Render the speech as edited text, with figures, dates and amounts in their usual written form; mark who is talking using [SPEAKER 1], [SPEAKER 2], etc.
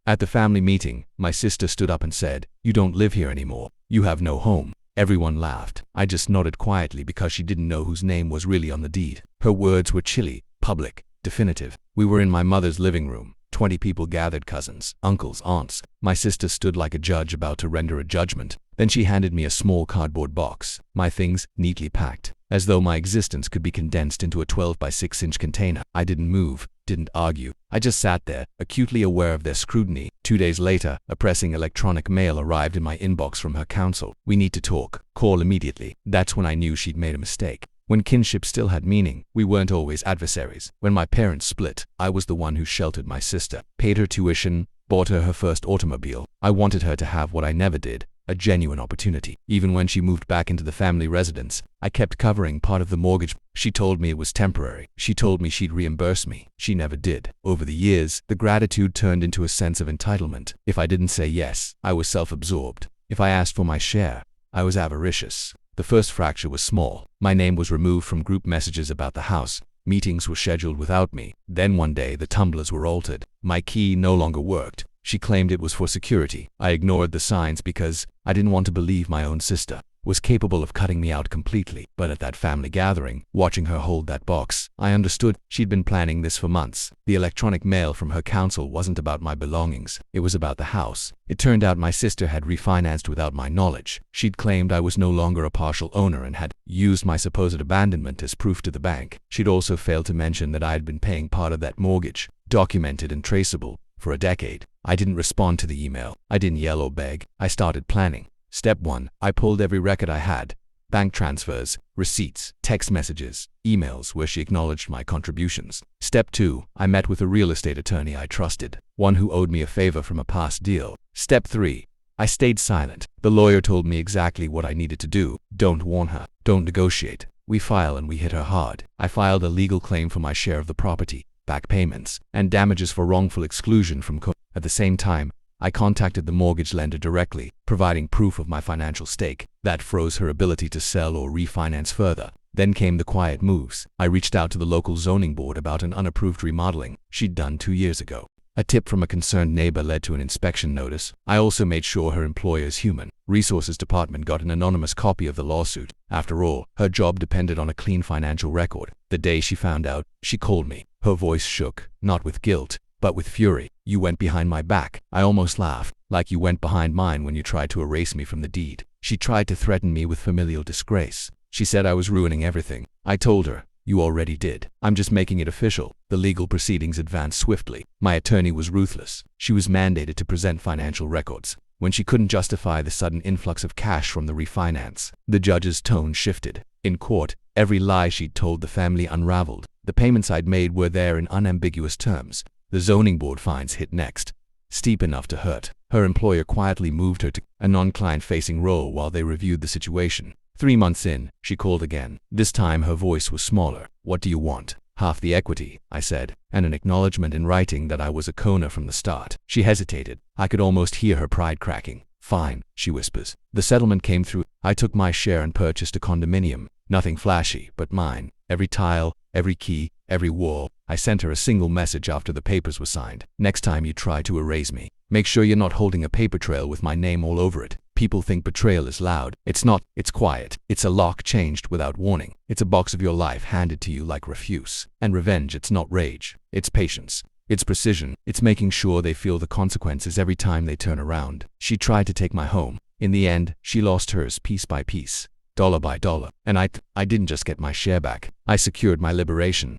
[SPEAKER 1] At the family meeting, my sister stood up and said, "You don't live here anymore. You have no home." Everyone laughed. I just nodded quietly because she didn't know whose name was really on the deed. Her words were chilly, public, definitive. We were in my mother's living room. 20 people gathered, cousins, uncles, aunts. My sister stood like a judge about to render a judgment. Then she handed me a small cardboard box, my things neatly packed, as though my existence could be condensed into a 12 by 6-inch container. I didn't move, didn't argue. I just sat there, acutely aware of their scrutiny. 2 days later, a pressing electronic mail arrived in my inbox from her counsel. "We need to talk. Call immediately." That's when I knew she'd made a mistake. When kinship still had meaning, we weren't always adversaries. When my parents split, I was the one who sheltered my sister, paid her tuition, bought her first automobile. I wanted her to have what I never did, a genuine opportunity. Even when she moved back into the family residence, I kept covering part of the mortgage. She told me it was temporary. She told me she'd reimburse me. She never did. Over the years, the gratitude turned into a sense of entitlement. If I didn't say yes, I was self-absorbed. If I asked for my share, I was avaricious. The first fracture was small. My name was removed from group messages about the house. Meetings were scheduled without me. Then one day, the tumblers were altered. My key no longer worked. She claimed it was for security. I ignored the signs because I didn't want to believe my own sister was capable of cutting me out completely. But at that family gathering, watching her hold that box, I understood she'd been planning this for months. The electronic mail from her counsel wasn't about my belongings. It was about the house. It turned out my sister had refinanced without my knowledge. She'd claimed I was no longer a partial owner and had used my supposed abandonment as proof to the bank. She'd also failed to mention that I had been paying part of that mortgage, documented and traceable, for a decade. I didn't respond to the email. I didn't yell or beg. I started planning. Step 1. I pulled every record I had. Bank transfers, receipts, text messages, emails where she acknowledged my contributions. Step 2. I met with a real estate attorney I trusted, one who owed me a favor from a past deal. Step 3. I stayed silent. The lawyer told me exactly what I needed to do. Don't warn her. Don't negotiate. We file and we hit her hard. I filed a legal claim for my share of the property, back payments, and damages for wrongful exclusion from At the same time, I contacted the mortgage lender directly, providing proof of my financial stake. That froze her ability to sell or refinance further. Then came the quiet moves. I reached out to the local zoning board about an unapproved remodeling she'd done 2 years ago. A tip from a concerned neighbor led to an inspection notice. I also made sure her employer's human resources department got an anonymous copy of the lawsuit. After all, her job depended on a clean financial record. The day she found out, she called me. Her voice shook, not with guilt, but with fury. "You went behind my back." I almost laughed. "Like you went behind mine when you tried to erase me from the deed." She tried to threaten me with familial disgrace. She said I was ruining everything. I told her, "You already did. I'm just making it official." The legal proceedings advanced swiftly. My attorney was ruthless. She was mandated to present financial records. When she couldn't justify the sudden influx of cash from the refinance, the judge's tone shifted. In court, every lie she'd told the family unraveled. The payments I'd made were there in unambiguous terms. The zoning board fines hit next, steep enough to hurt. Her employer quietly moved her to a non-client-facing role while they reviewed the situation. 3 months in, she called again. This time her voice was smaller. "What do you want?" "Half the equity," I said, and an acknowledgement in writing that I was a Kona from the start. She hesitated. I could almost hear her pride cracking. "Fine," she whispers. The settlement came through. I took my share and purchased a condominium. Nothing flashy, but mine. Every tile, every key, every wall. I sent her a single message after the papers were signed. "Next time you try to erase me, make sure you're not holding a paper trail with my name all over it. People think betrayal is loud. It's not. It's quiet. It's a lock changed without warning. It's a box of your life handed to you like refuse. And revenge, it's not rage. It's patience. It's precision. It's making sure they feel the consequences every time they turn around." She tried to take my home. In the end, she lost hers piece by piece, dollar by dollar. And I didn't just get my share back. I secured my liberation.